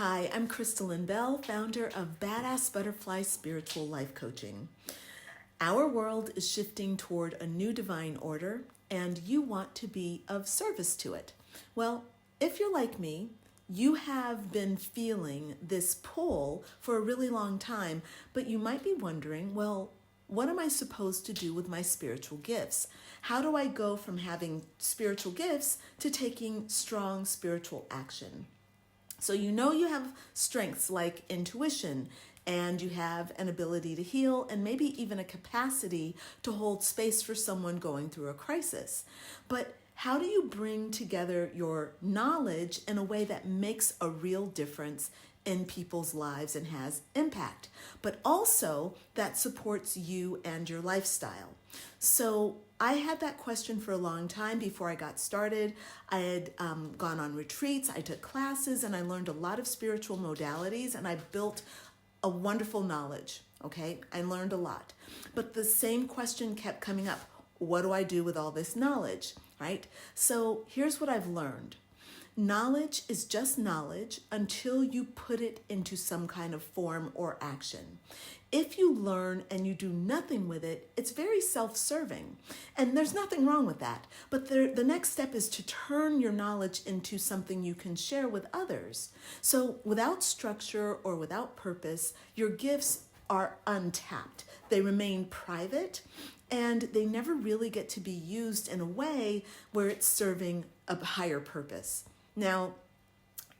Hi, I'm Crystalline Bell, founder of Badass Butterfly Spiritual Life Coaching. Our world is shifting toward a new divine order, and you want to be of service to it. Well, if you're like me, you have been feeling this pull for a really long time, but you might be wondering, well, what am I supposed to do with my spiritual gifts? How do I go from having spiritual gifts to taking strong spiritual action? So you know you have strengths like intuition, and you have an ability to heal and maybe even a capacity to hold space for someone going through a crisis. But how do you bring together your knowledge in a way that makes a real difference in people's lives and has impact, but also that supports you and your lifestyle? So I had that question for a long time before I got started. I had gone on retreats, I took classes, and I learned a lot of spiritual modalities, and I built a wonderful knowledge, okay? I learned a lot. But the same question kept coming up. What do I do with all this knowledge, right? So here's what I've learned. Knowledge is just knowledge until you put it into some kind of form or action. If you learn and you do nothing with it, it's very self-serving. And there's nothing wrong with that. But the next step is to turn your knowledge into something you can share with others. So without structure or without purpose, your gifts are untapped. They remain private, and they never really get to be used in a way where it's serving a higher purpose. Now,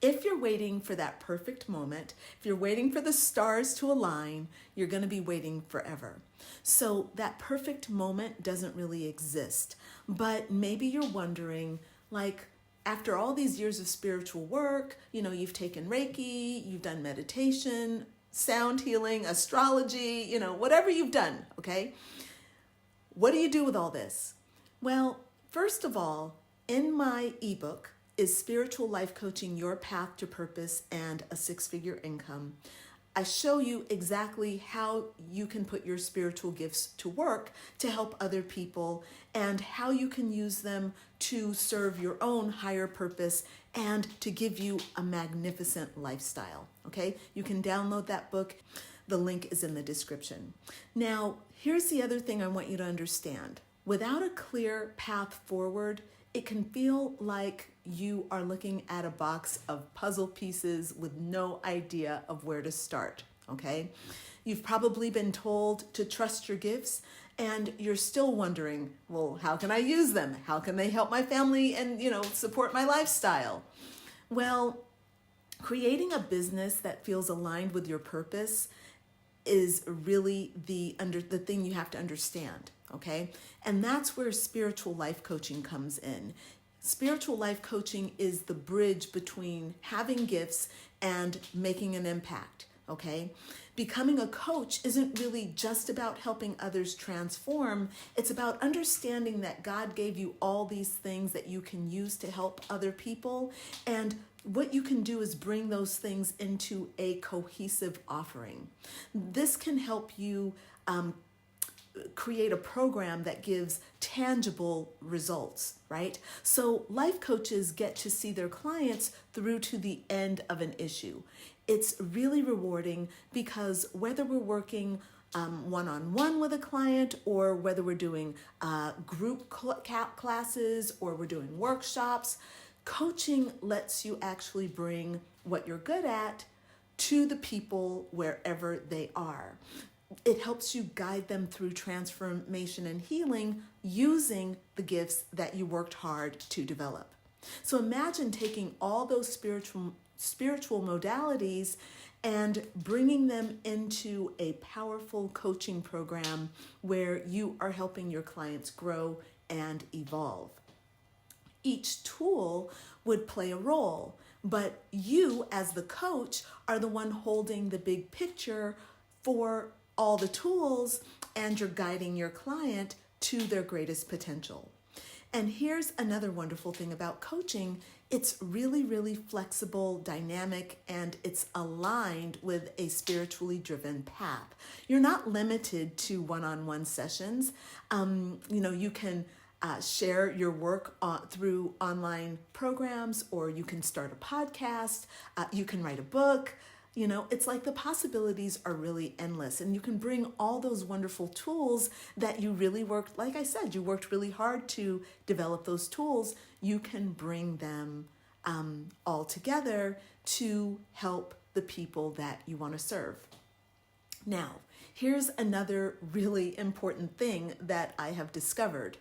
if you're waiting for that perfect moment, if you're waiting for the stars to align, you're going to be waiting forever. So that perfect moment doesn't really exist. But maybe you're wondering, like, after all these years of spiritual work, you've taken Reiki, you've done meditation, sound healing, astrology, whatever you've done, okay? What do you do with all this? Well, first of all, in my ebook, Is Spiritual Life Coaching Your Path to Purpose and a Six-Figure Income? I show you exactly how you can put your spiritual gifts to work to help other people and how you can use them to serve your own higher purpose and to give you a magnificent lifestyle, okay? You can download that book. The link is in the description. Now, here's the other thing I want you to understand. Without a clear path forward, it can feel like you are looking at a box of puzzle pieces with no idea of where to start, okay? You've probably been told to trust your gifts, and you're still wondering, well, how can I use them? How can they help my family and, support my lifestyle? Well, creating a business that feels aligned with your purpose is really the thing you have to understand, okay? And that's where spiritual life coaching comes in. Spiritual life coaching is the bridge between having gifts and making an impact, okay? Becoming a coach isn't really just about helping others transform. It's about understanding that God gave you all these things that you can use to help other people, and what you can do is bring those things into a cohesive offering. This can help you create a program that gives tangible results, right? So life coaches get to see their clients through to the end of an issue. It's really rewarding because whether we're working one-on-one with a client, or whether we're doing group classes, or we're doing workshops, coaching lets you actually bring what you're good at to the people wherever they are. It helps you guide them through transformation and healing using the gifts that you worked hard to develop. So imagine taking all those spiritual modalities and bringing them into a powerful coaching program where you are helping your clients grow and evolve. Each tool would play a role, but you as the coach are the one holding the big picture for all the tools, and you're guiding your client to their greatest potential. And here's another wonderful thing about coaching. It's really, really flexible, dynamic, and it's aligned with a spiritually driven path. You're not limited to one-on-one sessions. You can share your work through online programs, or you can start a podcast, you can write a book. You know, it's like the possibilities are really endless, and you can bring all those wonderful tools that you really worked, like I said, you worked really hard to develop those tools. You can bring them all together to help the people that you want to serve. Now, here's another really important thing that I have discovered.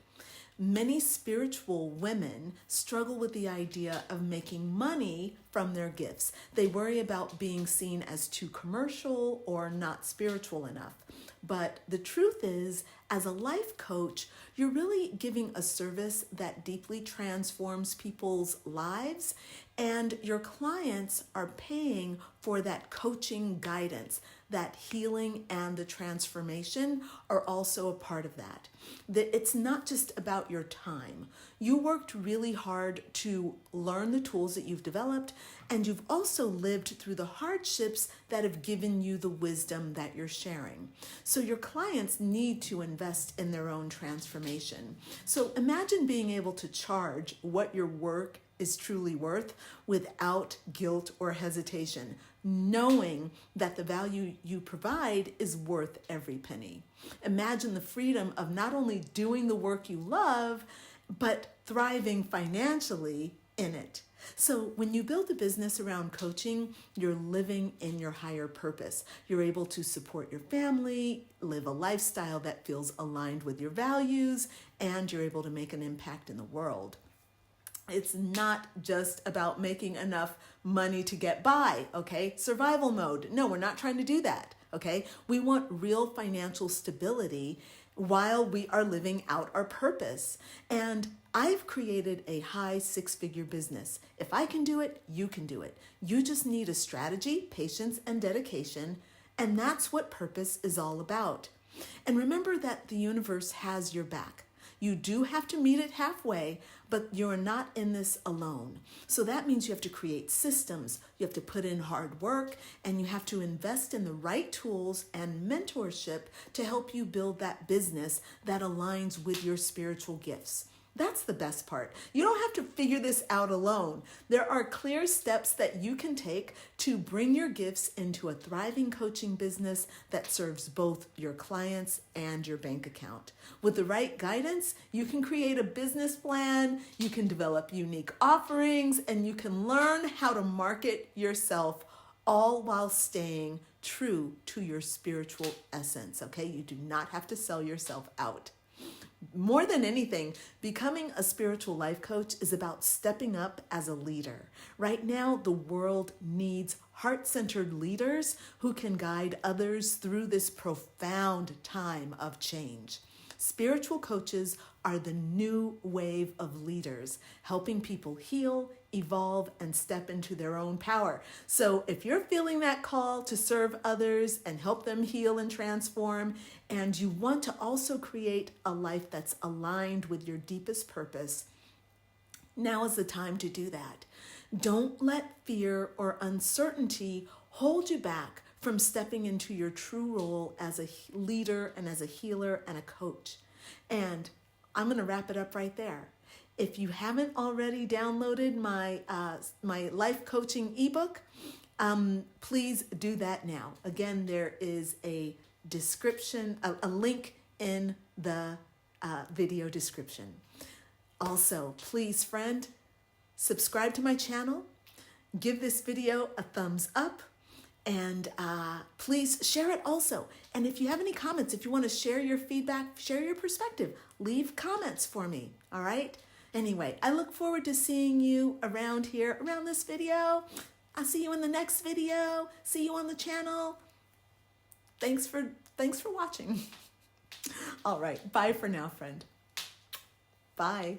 Many spiritual women struggle with the idea of making money from their gifts. They worry about being seen as too commercial or not spiritual enough. But the truth is, as a life coach, you're really giving a service that deeply transforms people's lives, and your clients are paying for that coaching guidance. That healing and the transformation are also a part of that. That it's not just about your time. You worked really hard to learn the tools that you've developed, and you've also lived through the hardships that have given you the wisdom that you're sharing. So your clients need to invest in their own transformation. So imagine being able to charge what your work is truly worth without guilt or hesitation, knowing that the value you provide is worth every penny. Imagine the freedom of not only doing the work you love, but thriving financially in it. So when you build a business around coaching, you're living in your higher purpose. You're able to support your family, live a lifestyle that feels aligned with your values, and you're able to make an impact in the world. It's not just about making enough money to get by, okay? Survival mode. No, we're not trying to do that, okay? We want real financial stability while we are living out our purpose. And I've created a high six-figure business. If I can do it, you can do it. You just need a strategy, patience, and dedication, and that's what purpose is all about. And remember that the universe has your back. You do have to meet it halfway, but you're not in this alone. So that means you have to create systems, you have to put in hard work, and you have to invest in the right tools and mentorship to help you build that business that aligns with your spiritual gifts. That's the best part. You don't have to figure this out alone. There are clear steps that you can take to bring your gifts into a thriving coaching business that serves both your clients and your bank account. With the right guidance, you can create a business plan, you can develop unique offerings, and you can learn how to market yourself, all while staying true to your spiritual essence, okay? You do not have to sell yourself out. More than anything, becoming a spiritual life coach is about stepping up as a leader. Right now, the world needs heart-centered leaders who can guide others through this profound time of change. Spiritual coaches are the new wave of leaders, helping people heal, evolve, and step into their own power. So if you're feeling that call to serve others and help them heal and transform, and you want to also create a life that's aligned with your deepest purpose, now is the time to do that. Don't let fear or uncertainty hold you back from stepping into your true role as a leader and as a healer and a coach. And I'm going to wrap it up right there. If you haven't already downloaded my life coaching ebook, please do that now. Again, there is a description, a link in the video description. Also, please, friend, subscribe to my channel, give this video a thumbs up, and please share it also. And if you have any comments, if you want to share your feedback, share your perspective, leave comments for me, all right? Anyway, I look forward to seeing you around here, around this video. I'll see you in the next video. See you on the channel. Thanks for watching. All right, bye for now, friend. Bye.